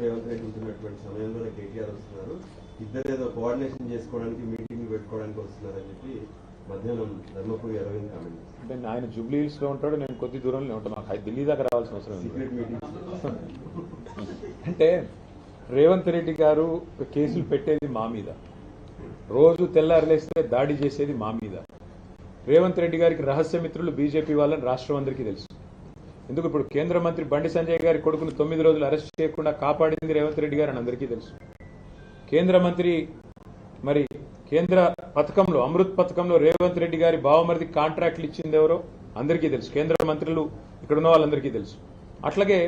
రేవంత్ రెడ్డి ఉంటున్నటువంటి సమయంలో కేటీఆర్ వస్తున్నారు, ఇద్దరు ఏదో కోఆర్డినేషన్ చేసుకోవడానికి మీటింగ్ పెట్టుకోవడానికి వస్తున్నారని చెప్పి మధ్యాహ్నం ధర్మపురి అరవింద్ కామెంట్. అంటే ఆయన జూబ్లీ హిల్స్ లో ఉంటాడు, నేను కొద్ది దూరంలో ఉంటాను, నాకు ఢిల్లీ దాకా రావాల్సిన అవసరం సీక్రెట్ మీటింగ్. అంటే రేవంత్ రెడ్డి గారు కేసులు పెట్టేది మా మీద, రోజు తెల్లారలేస్తే దాడి చేసేది మా మీద. రేవంత్ రెడ్డి గారికి రహస్య మిత్రులు బీజేపీ వాళ్ళని రాష్ట్రం అందరికీ తెలుసు. ఎందుకు ఇప్పుడు కేంద్ర మంత్రి బండి సంజయ్ గారి కొడుకును 9 రోజులు అరెస్ట్ చేయకుండా కాపాడింది రేవంత్ రెడ్డి గారు అని అందరికీ తెలుసు. కేంద్ర మంత్రి మరి కేంద్ర పథకంలో అమృత్ పథకంలో రేవంత్ రెడ్డి గారి బావమరిది కాంట్రాక్ట్లు ఇచ్చింది ఎవరో అందరికీ తెలుసు. కేంద్ర మంత్రులు ఇక్కడ ఉన్న వాళ్ళందరికీ తెలుసు. అట్లాగే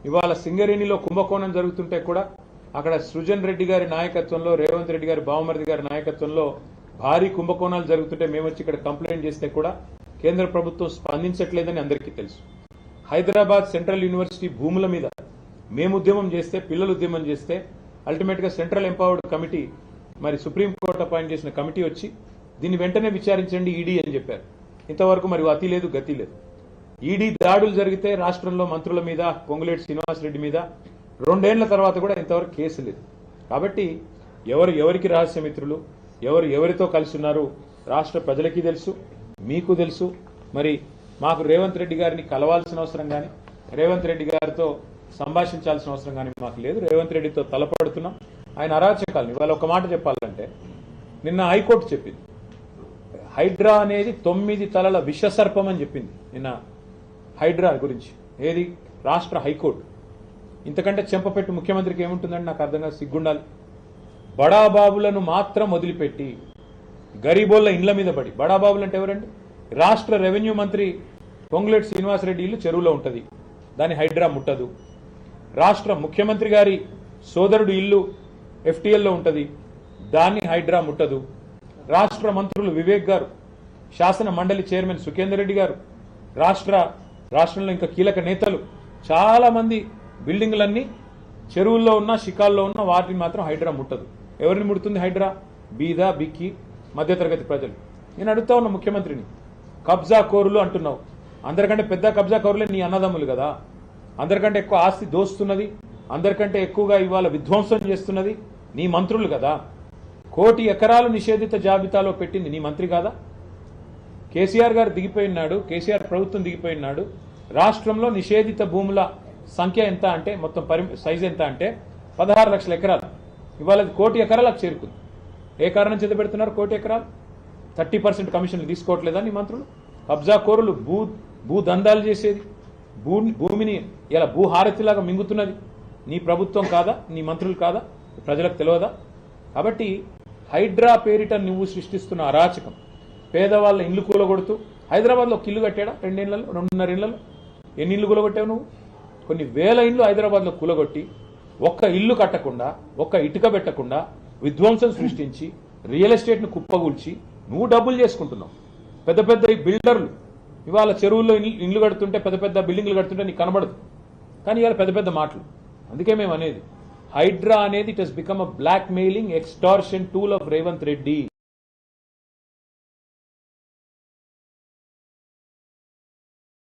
ఇవాళ సింగరేణిలో కుంభకోణం జరుగుతుంటే కూడా అక్కడ సృజన్ రెడ్డి గారి నాయకత్వంలో, రేవంత్ రెడ్డి గారి బావమరిది గారి నాయకత్వంలో భారీ కుంభకోణాలు జరుగుతుంటే మేము వచ్చి ఇక్కడ కంప్లైంట్ చేస్తే కూడా కేంద్ర ప్రభుత్వం స్పందించట్లేదని అందరికీ తెలుసు. హైదరాబాద్ సెంట్రల్ యూనివర్సిటీ భూముల మీద మేము ఉద్యమం చేస్తే, పిల్లలు ఉద్యమం చేస్తే అల్టిమేట్ గా సెంట్రల్ ఎంపవర్డ్ కమిటీ మరి సుప్రీంకోర్టు అపాయింట్ చేసిన కమిటీ వచ్చి దీన్ని వెంటనే విచారించండి ఈడీ అని చెప్పారు. ఇంతవరకు మరి అతి లేదు గతి లేదు. ఈడీ దాడులు జరిగితే రాష్ట్రంలో మంత్రుల మీద, పొంగులేటి శ్రీనివాసరెడ్డి మీద 2 ఏళ్ల తర్వాత కూడా ఇంతవరకు కేసు లేదు. కాబట్టి ఎవరికి రహస్య మిత్రులు, ఎవరితో కలిసి ఉన్నారు రాష్ట్ర ప్రజలకి తెలుసు, మీకు తెలుసు. మరి మాకు రేవంత్ రెడ్డి గారిని కలవాల్సిన అవసరం కానీ, రేవంత్ రెడ్డి గారితో సంభాషించాల్సిన అవసరం కానీ మాకు లేదు. రేవంత్ రెడ్డితో తలపడుతున్నాం. ఆయన అరాచకాలని ఇవాళ ఒక మాట చెప్పాలంటే, నిన్న హైకోర్టు చెప్పింది హైడ్రా అనేది 9 తలల విషసర్పం అని చెప్పింది నిన్న హైడ్రా గురించి. ఏది రాష్ట్ర హైకోర్టు. ఇంతకంటే చెంపపెట్టు ముఖ్యమంత్రికి ఏముంటుందని నాకు అర్థం కాదు, సిగ్గుండాలి. బడాబాబులను మాత్రం వదిలిపెట్టి గరీబోళ్ల ఇండ్ల మీద పడి, బడాబాబులు అంటే ఎవరండి? రాష్ట్ర రెవెన్యూ మంత్రి పొంగులేటి శ్రీనివాసరెడ్డి ఇల్లు చెరువులో ఉంటుంది, దాని హైడ్రా ముట్టదు. రాష్ట్ర ముఖ్యమంత్రి గారి సోదరుడు ఇల్లు ఎఫ్టీఎల్లో ఉంటుంది, దాన్ని హైడ్రా ముట్టదు. రాష్ట్ర మంత్రులు వివేక్ గారు, శాసన మండలి చైర్మన్ సుఖేందర్ రెడ్డి గారు, రాష్ట్రంలో ఇంకా కీలక నేతలు చాలా మంది బిల్డింగ్లన్నీ చెరువుల్లో ఉన్న, షికాల్లో ఉన్న వాటిని మాత్రం హైడ్రా ముట్టదు. ఎవరిని ముడుతుంది హైడ్రా? బీద, బిక్కి, మధ్యతరగతి ప్రజలు. నేను అడుగుతా ఉన్నా ముఖ్యమంత్రిని, కబ్జా కోరులు అంటున్నావు, అందరికంటే పెద్ద కబ్జా కోరులే నీ అన్నదమ్ములు కదా. అందరికంటే ఎక్కువ ఆస్తి దోస్తున్నది, అందరికంటే ఎక్కువగా ఇవాళ విధ్వంసం చేస్తున్నది నీ మంత్రులు కదా. 1 కోటి ఎకరాలు నిషేధిత జాబితాలో పెట్టింది నీ మంత్రి కాదా? కేసీఆర్ గారు దిగిపోయినాడు, కేసీఆర్ ప్రభుత్వం దిగిపోయినాడు. రాష్ట్రంలో నిషేధిత భూముల సంఖ్య ఎంత అంటే, మొత్తం సైజ్ ఎంత అంటే 16 లక్షల ఎకరాలు. ఇవాళ 1 కోటి ఎకరాలకు చేరుకుంది. ఏ కారణం చేత పెడుతున్నారు 1 కోటి ఎకరాలు? 30% కమిషన్లు తీసుకోవట్లేదా నీ మంత్రులు? కబ్జా కోరులు, భూదందాలు చేసేది, భూమిని ఇలా భూహారతిలాగా మింగుతున్నది నీ ప్రభుత్వం కాదా? నీ మంత్రులు కాదా? ప్రజలకు తెలియదా? కాబట్టి హైడ్రా పేరిట నువ్వు సృష్టిస్తున్న అరాచకం, పేదవాళ్ళ ఇండ్లు కూలగొడుతూ, హైదరాబాద్లో ఒక ఇల్లు కట్టాడా 2 ఏళ్లలో, 2.5 ఏళ్లలో? ఎన్ని ఇల్లు కూలగొట్టావు నువ్వు? కొన్ని వేల ఇండ్లు హైదరాబాద్లో కూలగొట్టి, ఒక్క ఇల్లు కట్టకుండా, ఒక్క ఇటుక పెట్టకుండా విధ్వంసం సృష్టించి, రియల్ ఎస్టేట్ను కుప్పగూల్చి నువ్వు డబ్బులు చేసుకుంటున్నావు. పెద్ద పెద్ద ఈ బిల్డర్లు ఇవాళ చెరువుల్లో ఇండ్లు కడుతుంటే, పెద్ద పెద్ద బిల్డింగ్లు కడుతుంటే నీకు కనబడదు, కానీ ఇవాళ పెద్ద పెద్ద మాటలు. అందుకే మేము అనేది హైడ్రా అనేది it has become a blackmailing extortion tool of Revanth Reddy.